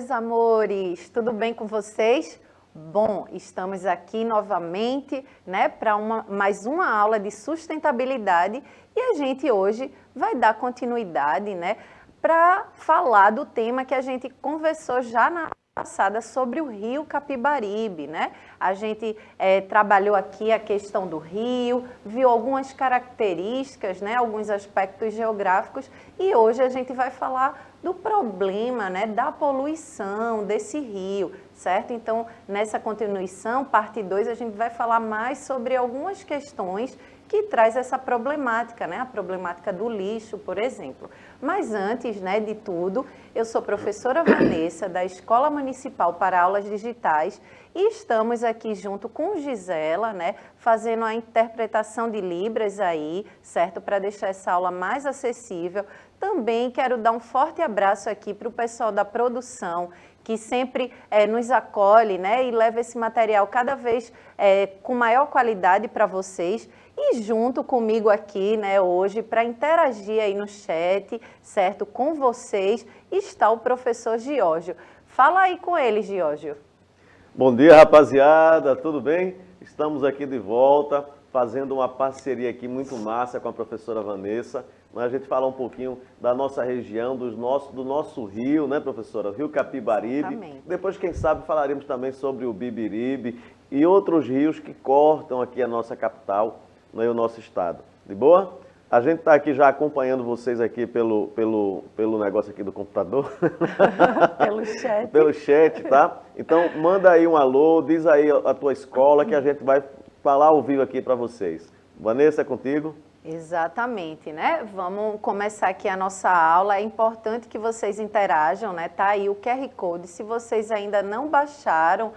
meus amores, tudo bem com vocês? Bom, estamos aqui novamente, né, para mais uma aula de sustentabilidade e a gente hoje vai dar continuidade, né, para falar do tema que a gente conversou já na passada sobre o Rio Capibaribe, né? A gente trabalhou aqui a questão do rio, viu algumas características, né, alguns aspectos geográficos e hoje a gente vai falar do problema, né, da poluição desse rio, certo? Então, nessa continuação, parte 2, a gente vai falar mais sobre algumas questões que traz essa problemática, né? A problemática do lixo, por exemplo. Mas antes, né, de tudo, eu sou professora Vanessa, da Escola Municipal para Aulas Digitais, e estamos aqui junto com Gisela, né, fazendo a interpretação de Libras aí, certo? Para deixar essa aula mais acessível. Também quero dar um forte abraço aqui para o pessoal da produção, que sempre nos acolhe, né, e leva esse material cada vez com maior qualidade para vocês. E junto comigo aqui, né, hoje, para interagir aí no chat, certo, com vocês, está o professor Giorgio. Fala aí com ele, Giorgio. Bom dia, rapaziada, tudo bem? Estamos aqui de volta, fazendo uma parceria aqui muito massa com a professora Vanessa. A gente falar um pouquinho da nossa região, do nosso rio, né, professora? O Rio Capibaribe. Exatamente. Depois, quem sabe, falaremos também sobre o Bibiribe e outros rios que cortam aqui a nossa capital, né, e o nosso estado. De boa? A gente está aqui já acompanhando vocês aqui pelo negócio aqui do computador. Pelo chat. Pelo chat, tá? Então, manda aí um alô, diz aí a tua escola que a gente vai falar ao vivo aqui para vocês. Vanessa, é contigo? Exatamente, né? Vamos começar aqui a nossa aula. É importante que vocês interajam, né? Tá aí o QR Code. Se vocês ainda não baixaram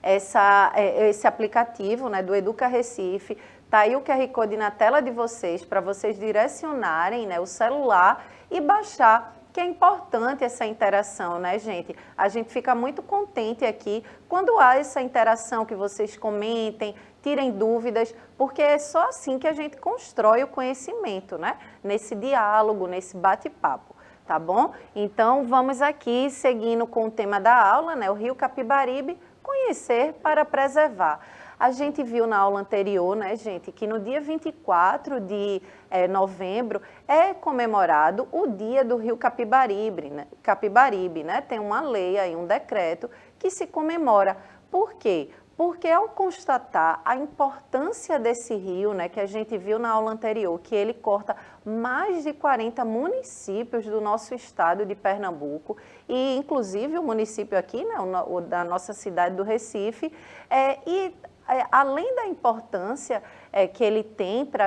esse aplicativo, né, do Educa Recife, tá aí o QR Code na tela de vocês para vocês direcionarem, né, o celular e baixar, que é importante essa interação, né, gente? A gente fica muito contente aqui quando há essa interação, que vocês comentem, tirem dúvidas, porque é só assim que a gente constrói o conhecimento, né? Nesse diálogo, nesse bate-papo, tá bom? Então, vamos aqui, seguindo com o tema da aula, né? O Rio Capibaribe, conhecer para preservar. A gente viu na aula anterior, né, gente, que no dia 24 de novembro é comemorado o dia do Rio Capibaribe, né? Tem uma lei aí, um decreto que se comemora. Por quê? Porque ao constatar a importância desse rio, né, que a gente viu na aula anterior, que ele corta mais de 40 municípios do nosso estado de Pernambuco, e inclusive o município aqui, né, o da nossa cidade do Recife, além da importância que ele tem para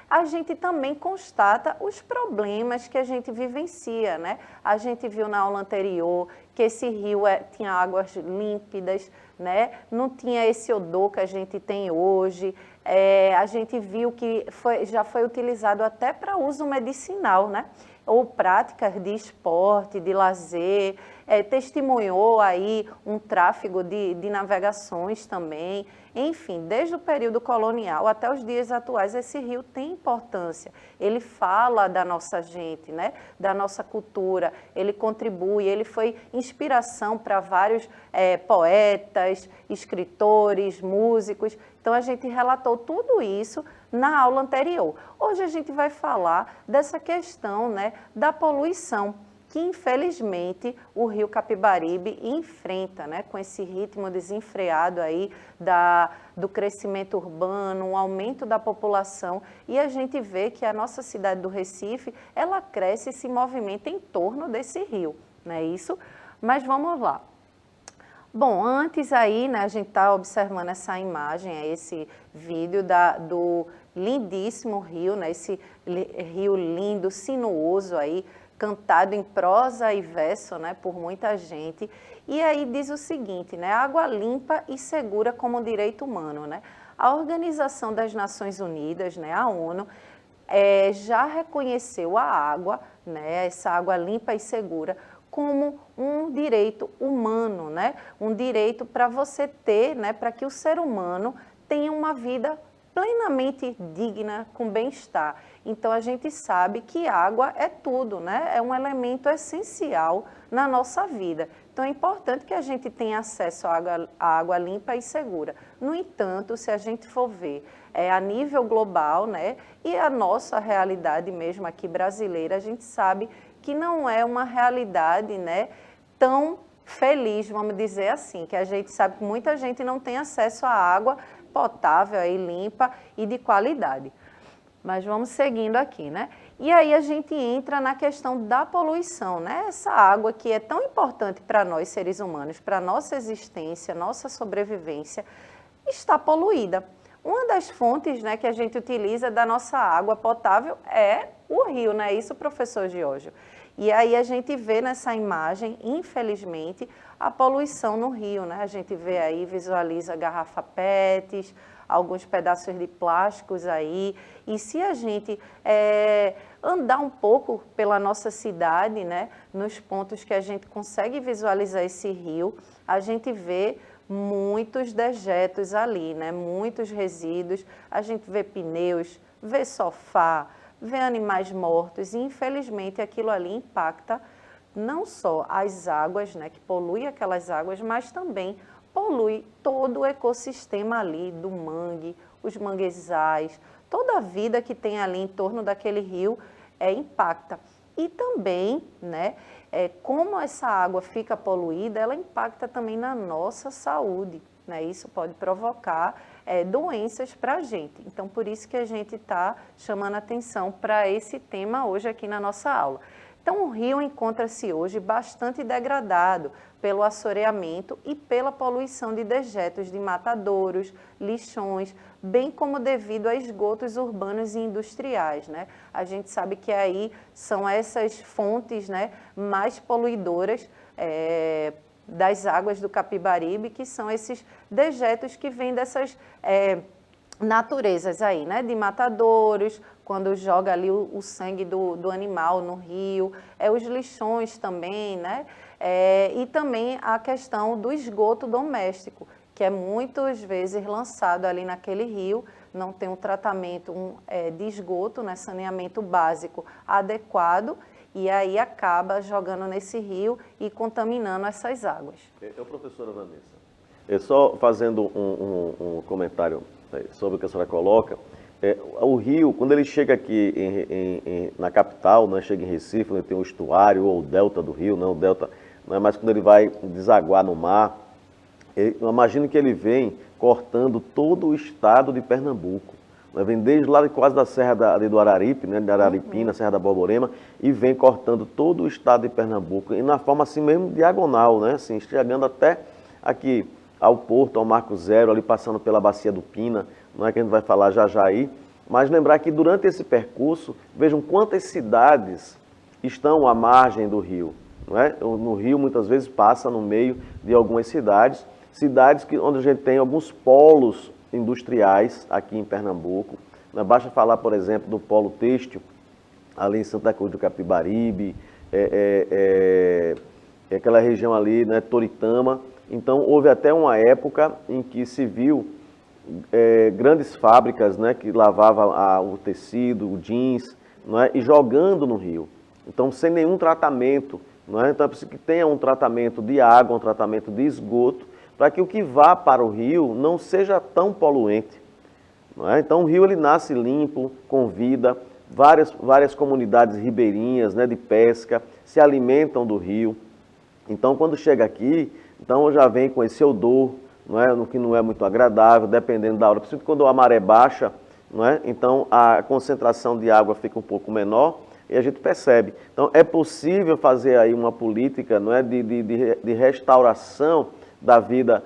a gente também constata os problemas que a gente vivencia, né? A gente viu na aula anterior que esse rio tinha águas límpidas, né? Não tinha esse odor que a gente tem hoje. A gente viu que já foi utilizado até para uso medicinal, né? Ou práticas de esporte, de lazer, testemunhou aí um tráfego de navegações também. Enfim, desde o período colonial até os dias atuais, esse rio tem importância. Ele fala da nossa gente, né? Da nossa cultura, ele contribui, ele foi inspiração para vários poetas, escritores, músicos. Então, a gente relatou tudo isso na aula anterior. Hoje a gente vai falar dessa questão, né, da poluição, que infelizmente o Rio Capibaribe enfrenta, né, com esse ritmo desenfreado aí do crescimento urbano, um aumento da população, e a gente vê que a nossa cidade do Recife, ela cresce e se movimenta em torno desse rio, não é isso? Mas vamos lá. Bom, antes aí, né, a gente está observando essa imagem, esse vídeo do lindíssimo rio, né, esse rio lindo, sinuoso aí, cantado em prosa e verso, né, por muita gente. E aí diz o seguinte, né, água limpa e segura como direito humano, né? A Organização das Nações Unidas, né, a ONU, já reconheceu a água, né, essa água limpa e segura, como um direito humano, né? Um direito para você ter, né, para que o ser humano tenha uma vida plenamente digna, com bem-estar. Então, a gente sabe que água é tudo, né? É um elemento essencial na nossa vida. Então, é importante que a gente tenha acesso à água limpa e segura. No entanto, se a gente for ver a nível global, né, e a nossa realidade mesmo aqui brasileira, a gente sabe que não é uma realidade, né, tão feliz, vamos dizer assim, que a gente sabe que muita gente não tem acesso à água potável e limpa e de qualidade. Mas vamos seguindo aqui, né? E aí a gente entra na questão da poluição, né? Essa água que é tão importante para nós seres humanos, para nossa existência, nossa sobrevivência, está poluída. Uma das fontes, né, que a gente utiliza da nossa água potável é o rio, não é isso, professor Giorgio? E aí a gente vê nessa imagem, infelizmente, a poluição no rio, né? A gente vê aí, visualiza garrafa PETs, alguns pedaços de plásticos aí. E se a gente andar um pouco pela nossa cidade, né, nos pontos que a gente consegue visualizar esse rio, a gente vê muitos dejetos ali, né, muitos resíduos. A gente vê pneus, vê sofá, vê animais mortos e, infelizmente, aquilo ali impacta não só as águas, né, que polui aquelas águas, mas também polui todo o ecossistema ali do mangue, os manguezais, toda a vida que tem ali em torno daquele rio impacta. E também, né, como essa água fica poluída, ela impacta também na nossa saúde, né? Isso pode provocar doenças para a gente. Então, por isso que a gente está chamando atenção para esse tema hoje aqui na nossa aula. Então, o rio encontra-se hoje bastante degradado pelo assoreamento e pela poluição de dejetos de matadouros, lixões, bem como devido a esgotos urbanos e industriais, né? A gente sabe que aí são essas fontes, né, mais poluidoras das águas do Capibaribe, que são esses dejetos que vêm dessas naturezas aí, né, de matadouros, quando joga ali o sangue do animal no rio, os lixões também, né, e também a questão do esgoto doméstico, que é muitas vezes lançado ali naquele rio, não tem um tratamento de esgoto, né, saneamento básico adequado, e aí acaba jogando nesse rio e contaminando essas águas. Professora Vanessa, só fazendo um comentário sobre o que a senhora coloca, o rio, quando ele chega aqui na capital, né, chega em Recife, ele tem o estuário ou o delta do rio, não o delta, né, mas quando ele vai desaguar no mar, eu imagino que ele vem cortando todo o estado de Pernambuco. Né, vem desde lá quase da Serra ali do Araripe, né, da Araripina, Serra da Borborema, e vem cortando todo o estado de Pernambuco, e na forma assim mesmo diagonal, né, assim, chegando até aqui ao Porto, ao Marco Zero, ali passando pela Bacia do Pina, não é que a gente vai falar já já aí, mas lembrar que durante esse percurso, vejam quantas cidades estão à margem do rio. Não é? No rio, muitas vezes, passa no meio de algumas cidades onde a gente tem alguns polos industriais aqui em Pernambuco. Basta falar, por exemplo, do polo têxtil, ali em Santa Cruz do Capibaribe, aquela região ali, né, Toritama. Então, houve até uma época em que se viu grandes fábricas, né, que lavavam o tecido, o jeans, não é, e jogando no rio. Então, sem nenhum tratamento. Não é? Então, é preciso que tenha um tratamento de água, um tratamento de esgoto, para que o que vá para o rio não seja tão poluente. Não é? Então, o rio ele nasce limpo, com vida, várias comunidades ribeirinhas, né, de pesca, se alimentam do rio. Então, quando chega aqui, então já vem com esse odor, não é? No que não é muito agradável, dependendo da hora. Principalmente quando a maré baixa, não é? Então a concentração de água fica um pouco menor e a gente percebe. Então é possível fazer aí uma política, não é? de restauração da vida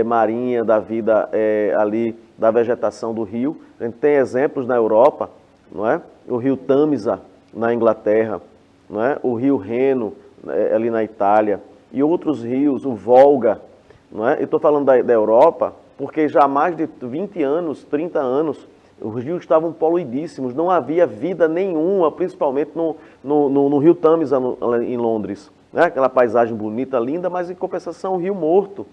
marinha, da vida ali, da vegetação do rio. A gente tem exemplos na Europa, não é? O rio Tamisa, na Inglaterra, não é? O rio Reno, ali na Itália, e outros rios, o Volga, não é? Eu estou falando da Europa, porque já há mais de 20 anos, 30 anos, os rios estavam poluidíssimos, não havia vida nenhuma, principalmente no rio Tamisa, em Londres. Né? Aquela paisagem bonita, linda, mas em compensação, o rio morto.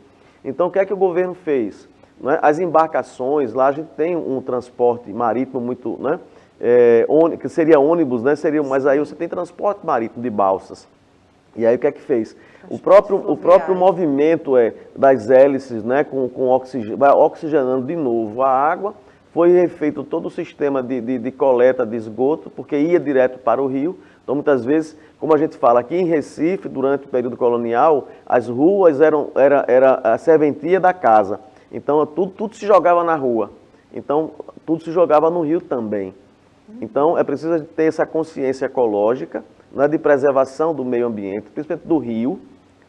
Então, o que é que o governo fez? né? As embarcações, lá a gente tem um transporte marítimo muito, né? Que seria ônibus, né? Mas aí você tem transporte marítimo de balsas. E aí o que é que fez? O próprio movimento das hélices, né, com oxigênio, vai oxigenando de novo a água, foi feito todo o sistema de coleta de esgoto, porque ia direto para o rio. Então, muitas vezes, como a gente fala, aqui em Recife, durante o período colonial, as ruas era a serventia da casa. Então, tudo se jogava na rua. Então, tudo se jogava no rio também. Então, é preciso ter essa consciência ecológica, né, de preservação do meio ambiente, principalmente do rio,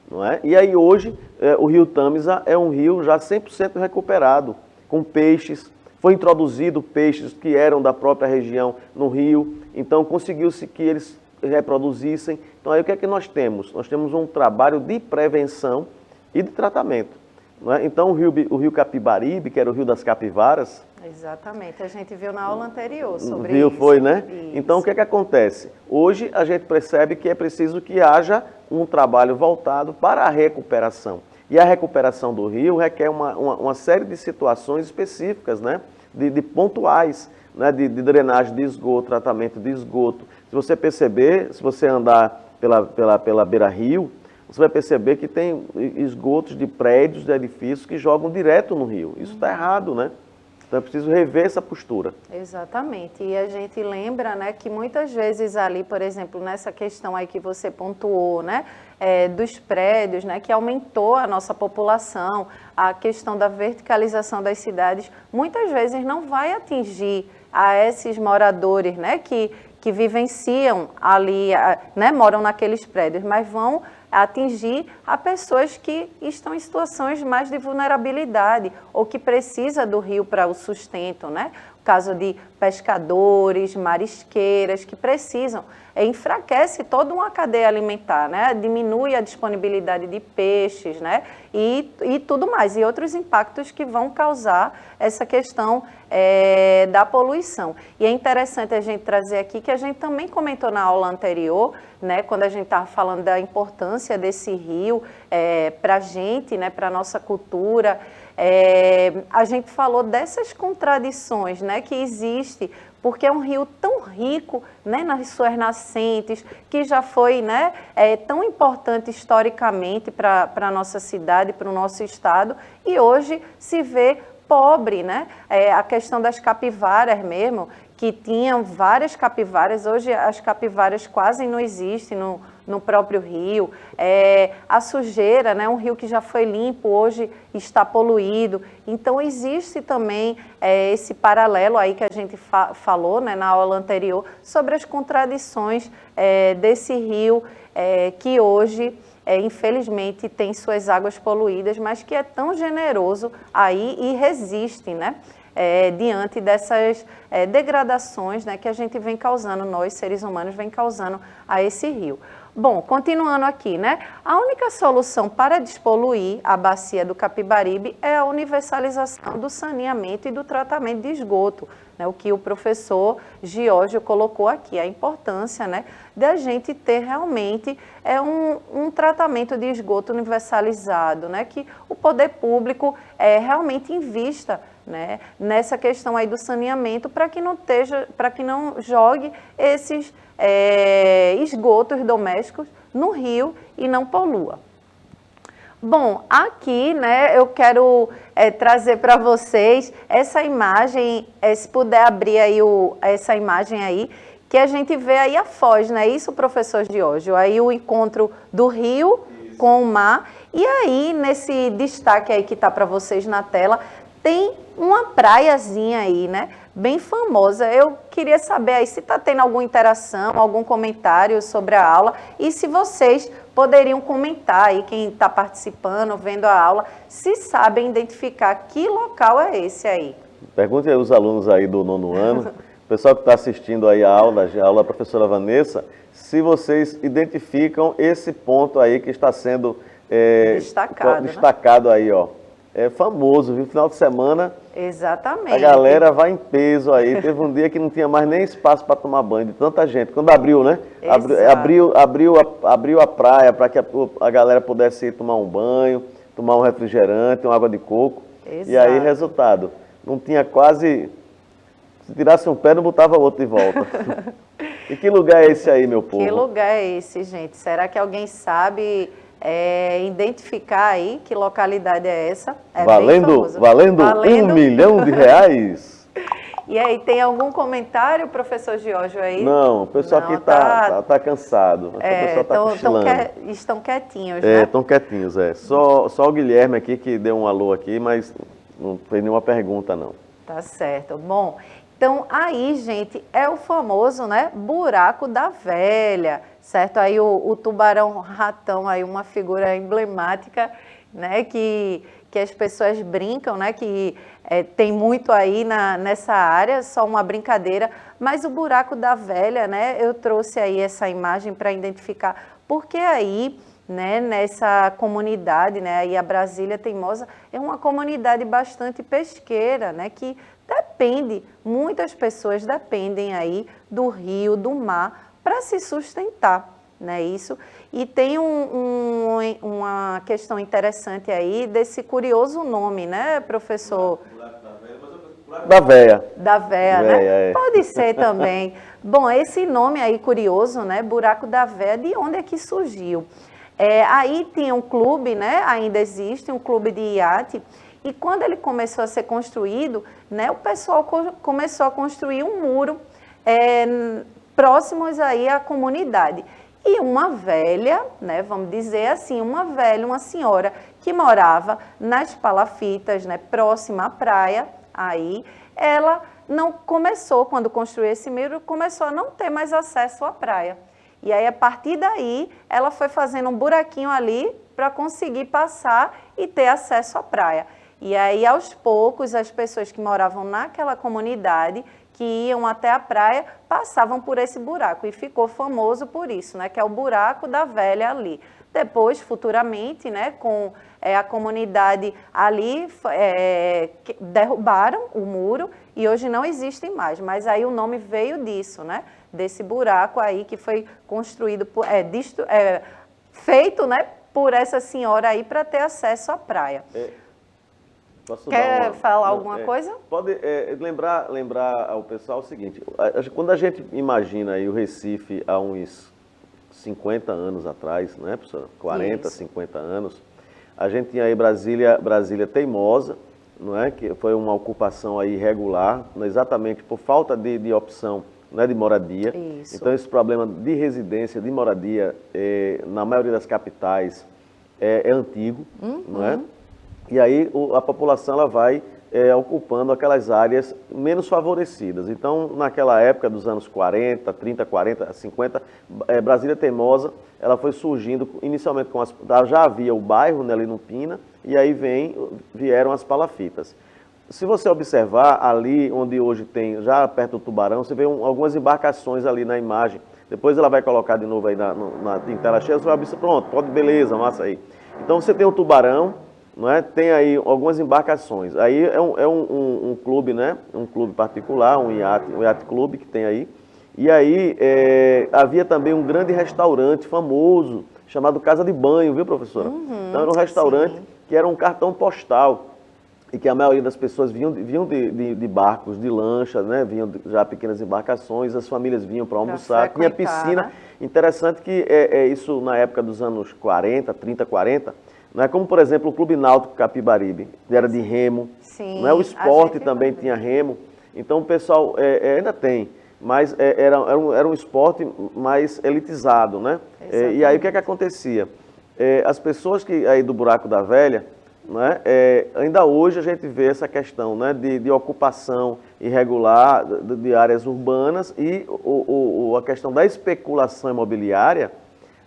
não é? E aí hoje o rio Tâmisa é um rio já 100% recuperado, com peixes. Foi introduzido peixes que eram da própria região no rio, então conseguiu-se que eles reproduzissem. Então aí o que é que nós temos? Nós temos um trabalho de prevenção e de tratamento. Não é? Então o rio Capibaribe, que era o rio das capivaras... Exatamente, a gente viu na aula anterior sobre viu, isso. Foi, né? Isso. Então o que é que acontece? Hoje a gente percebe que é preciso que haja um trabalho voltado para a recuperação. E a recuperação do rio requer uma série de situações específicas, né? De pontuais, né? De drenagem de esgoto, tratamento de esgoto. Se você perceber, se você andar pela beira-rio, você vai perceber que tem esgotos de prédios, de edifícios que jogam direto no rio. Isso está errado, né? Então é preciso rever essa postura. Exatamente. E a gente lembra, né, que muitas vezes ali, por exemplo, nessa questão aí que você pontuou, né, dos prédios, né, que aumentou a nossa população, a questão da verticalização das cidades, muitas vezes não vai atingir a esses moradores, né, que vivenciam ali, né, moram naqueles prédios, mas vão atingir a pessoas que estão em situações mais de vulnerabilidade ou que precisa do rio para o sustento, né? O caso de pescadores, marisqueiras que precisam, enfraquece toda uma cadeia alimentar, né? Diminui a disponibilidade de peixes, né? E tudo mais, e outros impactos que vão causar essa questão da poluição. E é interessante a gente trazer aqui que a gente também comentou na aula anterior, né, quando a gente estava falando da importância desse rio para a gente, né, para a nossa cultura, a gente falou dessas contradições, né, que existe, porque é um rio tão rico, né, nas suas nascentes, que já foi, né, tão importante historicamente para a nossa cidade, para o nosso estado, e hoje se vê pobre, né? A questão das capivaras mesmo, que tinham várias capivaras, hoje as capivaras quase não existem no próprio rio. A sujeira, né? Um rio que já foi limpo, hoje está poluído. Então existe também esse paralelo aí que a gente falou, né, na aula anterior, sobre as contradições desse rio que hoje... infelizmente tem suas águas poluídas, mas que é tão generoso aí e resiste, né? Diante dessas degradações, né, que a gente vem causando, nós seres humanos vem causando a esse rio. Bom, continuando aqui, né? A única solução para despoluir a bacia do Capibaribe é a universalização do saneamento e do tratamento de esgoto, né? O que o professor Giorgio colocou aqui, a importância, né, da gente ter realmente um tratamento de esgoto universalizado, né? Que o poder público realmente invista, né, nessa questão aí do saneamento para que não jogue esses esgotos domésticos no rio e não polua. Bom, aqui, né, eu quero trazer para vocês essa imagem, se puder abrir aí essa imagem aí, que a gente vê aí a foz, né? Isso, professor Giorgio, aí o encontro do rio com o mar. E aí, nesse destaque aí que está para vocês na tela, tem uma praiazinha aí, né? Bem famosa. Eu queria saber aí se está tendo alguma interação, algum comentário sobre a aula e se vocês poderiam comentar aí, quem está participando, vendo a aula, se sabem identificar que local é esse aí. Pergunte aí os alunos aí do 9º ano, o pessoal que está assistindo aí a aula da professora Vanessa, se vocês identificam esse ponto aí que está sendo destacado, né? Aí, ó. É famoso, viu? Final de semana, exatamente, a galera vai em peso aí. Teve um dia que não tinha mais nem espaço para tomar banho de tanta gente. Quando abriu, né? Abriu a praia para que a galera pudesse ir tomar um banho, tomar um refrigerante, uma água de coco. E aí, resultado, não tinha quase... Se tirasse um pé, não botava outro de volta. E que lugar é esse aí, meu povo? Que lugar é esse, gente? Será que alguém sabe identificar aí que localidade é essa? Valendo R$1 milhão. E aí, tem algum comentário, professor Giorgio, aí? Não, o pessoal aqui tá cansado. O pessoal tá cochilando. Estão quietinhos, né? Estão quietinhos, Só o Guilherme aqui que deu um alô aqui, mas não fez nenhuma pergunta, não. Tá certo. Bom, então aí, gente, é o famoso, né, buraco da velha, certo? Aí o tubarão-ratão, aí uma figura emblemática, né, que as pessoas brincam, né, que tem muito aí nessa área, só uma brincadeira, mas o buraco da velha, né, eu trouxe aí essa imagem para identificar, porque aí, né, nessa comunidade, né, aí a Brasília Teimosa é uma comunidade bastante pesqueira, né, que depende, muitas pessoas dependem aí do rio, do mar, para se sustentar, né, isso. E tem uma questão interessante aí desse curioso nome, né, professor? Da véia. Da véia, né? Pode ser também. Bom, esse nome aí curioso, né, Buraco da Véia, de onde é que surgiu? Aí tinha um clube, né, ainda existe um clube de iate, e quando ele começou a ser construído, né, o pessoal começou a construir um muro próximos aí à comunidade. E uma velha, né, vamos dizer assim, uma senhora que morava nas palafitas, né, próxima à praia, aí ela não começou, quando construiu esse muro, começou a não ter mais acesso à praia. E aí, a partir daí, ela foi fazendo um buraquinho ali para conseguir passar e ter acesso à praia. E aí, aos poucos, as pessoas que moravam naquela comunidade, que iam até a praia, passavam por esse buraco. E ficou famoso por isso, né? Que é o buraco da velha ali. Depois, futuramente, né, com a comunidade ali, derrubaram o muro e hoje não existe mais. Mas aí o nome veio disso, né? Desse buraco aí que foi construído, feito, né, por essa senhora aí para ter acesso à praia. Quer falar alguma coisa? Pode lembrar ao pessoal o seguinte, quando a gente imagina aí o Recife há uns 50 anos atrás, né, professora? 40, isso. 50 anos, a gente tinha aí Brasília Teimosa, não é? Que foi uma ocupação aí irregular, exatamente por falta de opção, né, de moradia. Isso. Então esse problema de residência, de moradia, na maioria das capitais é antigo, não é? E aí a população ela vai ocupando aquelas áreas menos favorecidas. Então, naquela época dos anos 40, 30, 40, 50, Brasília Teimosa, ela foi surgindo inicialmente já havia o bairro, né, ali no Pina, e aí vieram as palafitas. Se você observar ali onde hoje tem, já perto do Tubarão, você vê algumas embarcações ali na imagem. Depois ela vai colocar de novo aí em tela cheia, você vai observar, pronto, beleza, massa aí. Então você tem o Tubarão, não é? Tem aí algumas embarcações. Aí é um clube, né? Um clube particular, um iate clube que tem aí. E aí havia também um grande restaurante famoso, chamado Casa de Banho, viu, professora? Então era um restaurante que era um cartão postal. E que a maioria das pessoas vinham de barcos, de lanchas, né? Vinham já pequenas embarcações, as famílias vinham para almoçar, tinha piscina. Né? Interessante que isso na época dos anos 40, 30, 40, não é como, por exemplo, o Clube Náutico Capibaribe, que era de remo. Sim, não é? O esporte também tinha remo. Então o pessoal ainda tem, mas era um esporte mais elitizado, né? E aí o que é que acontecia? As pessoas que aí do Buraco da Velha, né, ainda hoje a gente vê essa questão, né, de ocupação irregular de áreas urbanas e a questão da especulação imobiliária,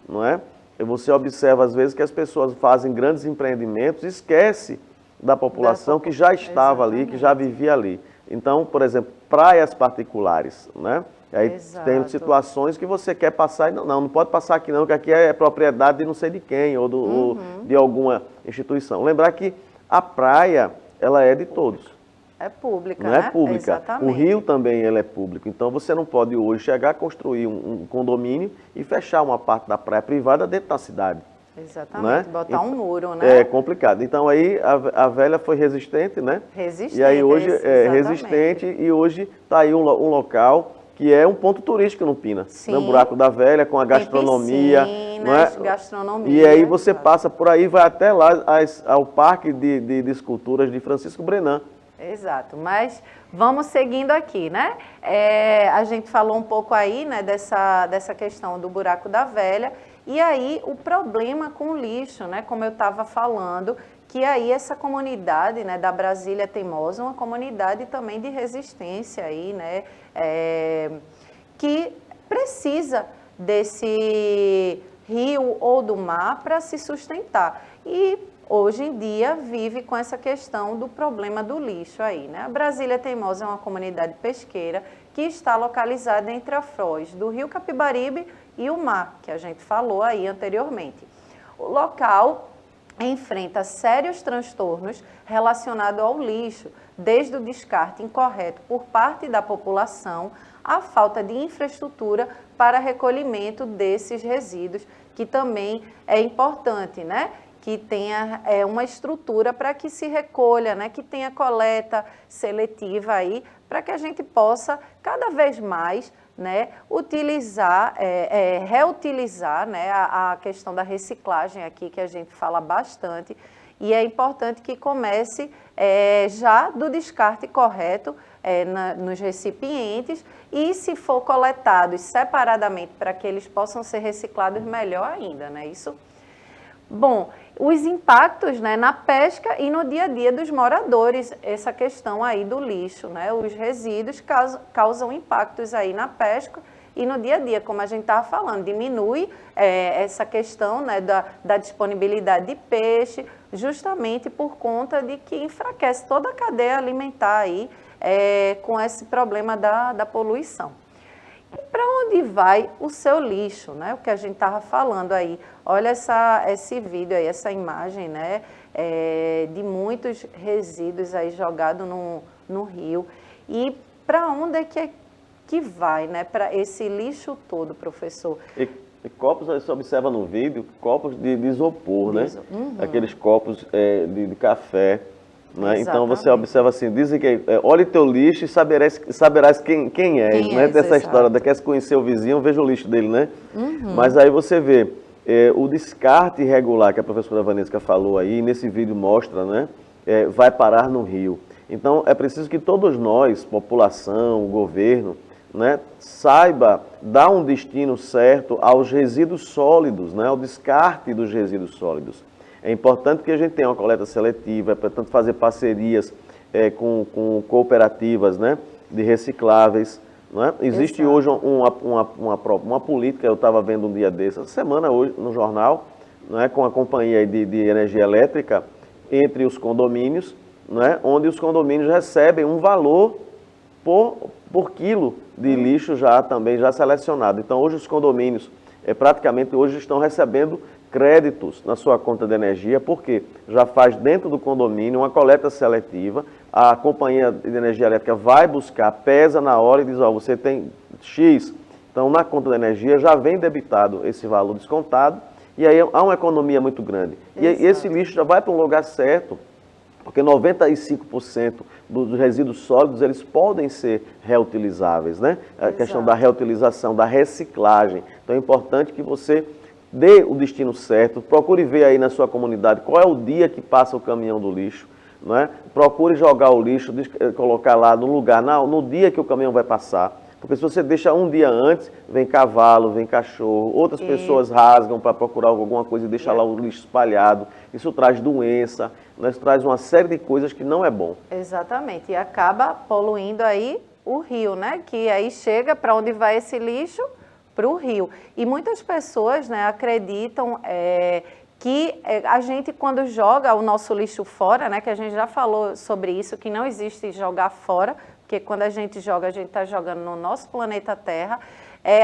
não é? Você observa às vezes que as pessoas fazem grandes empreendimentos e esquece da população que já estava ali, que já vivia ali. Então, por exemplo, praias particulares, né? Aí tem situações que você quer passar e não pode passar aqui não, que aqui é propriedade de não sei de quem, ou de alguma instituição. Lembrar que a praia, ela é de todos. É pública, não né? É pública. Exatamente. O rio também ele é público. Então você não pode hoje chegar a construir um condomínio e fechar uma parte da praia privada dentro da cidade. Exatamente, né? Botar um muro, né? É complicado. Então aí a velha foi resistente, né? Resistente. E aí hoje é resistente e hoje está aí um local que é um ponto turístico no Pina. Sim. Né? O Buraco da Velha, com a gastronomia. Tem piscinas, gastronomia. E aí você passa por aí, vai até lá ao Parque de Esculturas de Francisco Brenan. Exato, mas vamos seguindo aqui, né? A gente falou um pouco aí, né, dessa questão do Buraco da Velha, e aí o problema com o lixo, né, como eu estava falando, que aí essa comunidade, né, da Brasília Teimosa, uma comunidade também de resistência aí, né, que precisa desse rio ou do mar para se sustentar. E hoje em dia vive com essa questão do problema do lixo aí, né? A Brasília Teimosa é uma comunidade pesqueira que está localizada entre a foz do rio Capibaribe e o mar, que a gente falou aí anteriormente. O local enfrenta sérios transtornos relacionados ao lixo, desde o descarte incorreto por parte da população, a falta de infraestrutura para recolhimento desses resíduos, que também é importante, né? Que tenha uma estrutura para que se recolha, né? Que tenha coleta seletiva aí, para que a gente possa cada vez mais, né, utilizar, reutilizar, né, a questão da reciclagem aqui, que a gente fala bastante, e é importante que comece já do descarte correto nos recipientes, e se for coletados separadamente para que eles possam ser reciclados, melhor ainda, né? Isso. Bom, os impactos, né, na pesca e no dia a dia dos moradores, essa questão aí do lixo, né? Os resíduos causam impactos aí na pesca e no dia a dia, como a gente estava falando, diminui essa questão, né, da disponibilidade de peixe, justamente por conta de que enfraquece toda a cadeia alimentar aí com esse problema da poluição. E para onde vai o seu lixo, né? O que a gente estava falando aí. Olha esse vídeo aí, essa imagem, né? De muitos resíduos aí jogados no rio. E para onde é que vai, né? Para esse lixo todo, professor? E copos, você observa no vídeo, copos de isopor, né? Uhum. Aqueles copos de café. Né? Então você observa assim, dizem que olhe teu lixo e saberás quem és, né? Dessa história, quer se conhecer o vizinho, veja o lixo dele, né? Uhum. Mas aí você vê o descarte irregular que a professora Vanessa falou aí, nesse vídeo mostra, né? Vai parar no rio. Então é preciso que todos nós, população, governo, né, saiba dar um destino certo aos resíduos sólidos, né? Ao descarte dos resíduos sólidos. É importante que a gente tenha uma coleta seletiva, é importante fazer parcerias com cooperativas, né, de recicláveis. Né? Existe hoje uma política, eu estava vendo um dia desse, essa semana hoje no jornal, né, com a companhia de energia elétrica entre os condomínios, né, onde os condomínios recebem um valor por quilo de lixo já selecionado. Então hoje os condomínios praticamente hoje estão recebendo créditos na sua conta de energia, porque já faz dentro do condomínio uma coleta seletiva, a companhia de energia elétrica vai buscar, pesa na hora e diz, ó, você tem X, então na conta de energia já vem debitado esse valor descontado, e aí há uma economia muito grande. E esse lixo já vai para um lugar certo, porque 95% dos resíduos sólidos, eles podem ser reutilizáveis, né? A questão da reutilização, da reciclagem. Então é importante que você dê o destino certo, procure ver aí na sua comunidade qual é o dia que passa o caminhão do lixo, não é? Procure jogar o lixo, colocar lá no lugar, no dia que o caminhão vai passar, porque se você deixa um dia antes, vem cavalo, vem cachorro, outras pessoas rasgam para procurar alguma coisa e deixam lá o lixo espalhado, isso traz doença, né? Isso traz uma série de coisas que não é bom. Exatamente, e acaba poluindo aí o rio, né? Que aí chega para onde vai esse lixo, para o rio. E muitas pessoas, né, acreditam que a gente, quando joga o nosso lixo fora, né, que a gente já falou sobre isso, que não existe jogar fora, porque quando a gente joga, a gente está jogando no nosso planeta Terra,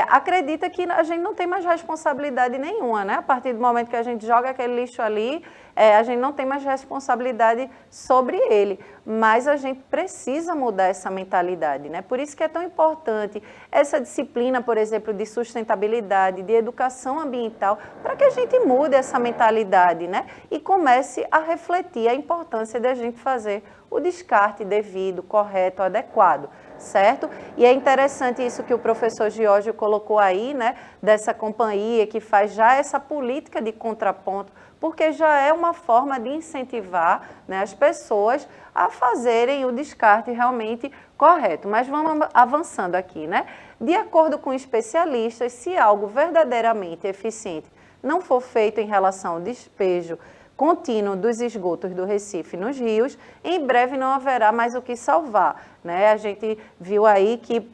acredita que a gente não tem mais responsabilidade nenhuma, né? A partir do momento que a gente joga aquele lixo ali, a gente não tem mais responsabilidade sobre ele, mas a gente precisa mudar essa mentalidade, né? Por isso que é tão importante essa disciplina, por exemplo, de sustentabilidade, de educação ambiental, para que a gente mude essa mentalidade, né? E comece a refletir a importância de a gente fazer o descarte devido, correto, adequado, certo? E é interessante isso que o professor Giorgio colocou aí, né, dessa companhia que faz já essa política de contraponto, porque já é uma forma de incentivar, né, as pessoas a fazerem o descarte realmente correto. Mas vamos avançando aqui, né? De acordo com especialistas, se algo verdadeiramente eficiente não for feito em relação ao despejo contínuo dos esgotos do Recife nos rios, em breve não haverá mais o que salvar, né? A gente viu aí que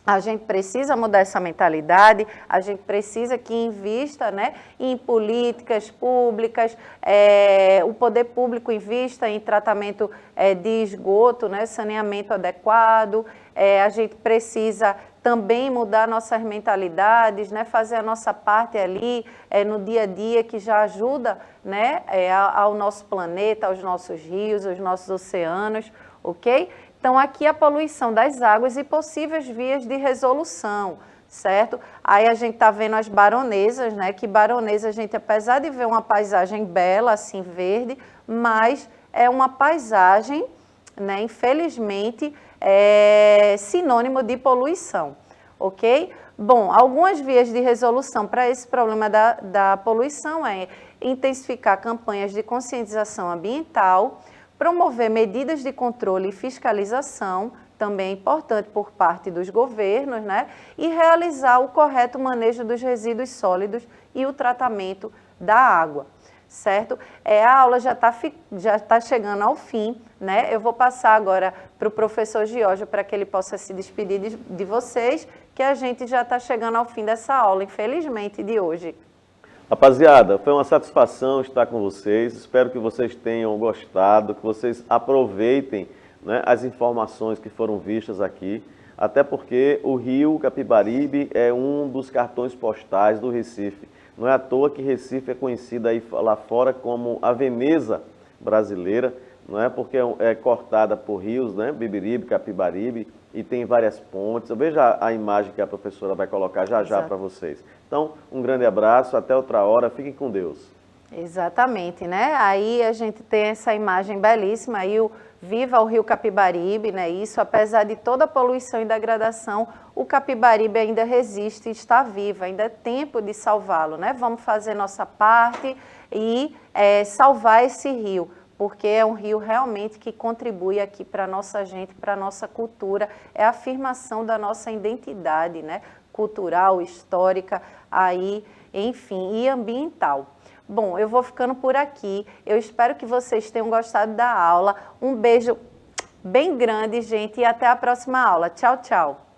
a gente precisa mudar essa mentalidade, a gente precisa que invista, né, em políticas públicas, o poder público invista em tratamento de esgoto, né, saneamento adequado, a gente precisa também mudar nossas mentalidades, né, fazer a nossa parte ali no dia a dia, que já ajuda, né, ao nosso planeta, aos nossos rios, aos nossos oceanos, ok? Então, aqui a poluição das águas e possíveis vias de resolução, certo? Aí a gente está vendo as baronesas, né? Que baronesa, a gente, apesar de ver uma paisagem bela, assim, verde, mas é uma paisagem, né, infelizmente, sinônimo de poluição, ok? Bom, algumas vias de resolução para esse problema da poluição é intensificar campanhas de conscientização ambiental, promover medidas de controle e fiscalização, também é importante por parte dos governos, né? E realizar o correto manejo dos resíduos sólidos e o tratamento da água, certo? A aula já tá chegando ao fim, né? Eu vou passar agora para o professor Giorgio para que ele possa se despedir de vocês, que a gente já está chegando ao fim dessa aula, infelizmente, de hoje. Rapaziada, foi uma satisfação estar com vocês, espero que vocês tenham gostado, que vocês aproveitem, né, as informações que foram vistas aqui, até porque o Rio Capibaribe é um dos cartões postais do Recife. Não é à toa que Recife é conhecida aí lá fora como a Veneza brasileira, não é? Porque é cortada por rios, né? Bibiribe, Capibaribe, e tem várias pontes. Eu vejo a imagem que a professora vai colocar já para vocês. Então, um grande abraço, até outra hora, fiquem com Deus. Exatamente, né? Aí a gente tem essa imagem belíssima, aí viva o Rio Capibaribe, né? Isso, apesar de toda a poluição e degradação, o Capibaribe ainda resiste e está vivo, ainda é tempo de salvá-lo, né? Vamos fazer nossa parte e salvar esse rio, porque é um rio realmente que contribui aqui para a nossa gente, para a nossa cultura, é a afirmação da nossa identidade, né? Cultural, histórica, aí, enfim, e ambiental. Bom, eu vou ficando por aqui. Eu espero que vocês tenham gostado da aula. Um beijo bem grande, gente, e até a próxima aula. Tchau, tchau.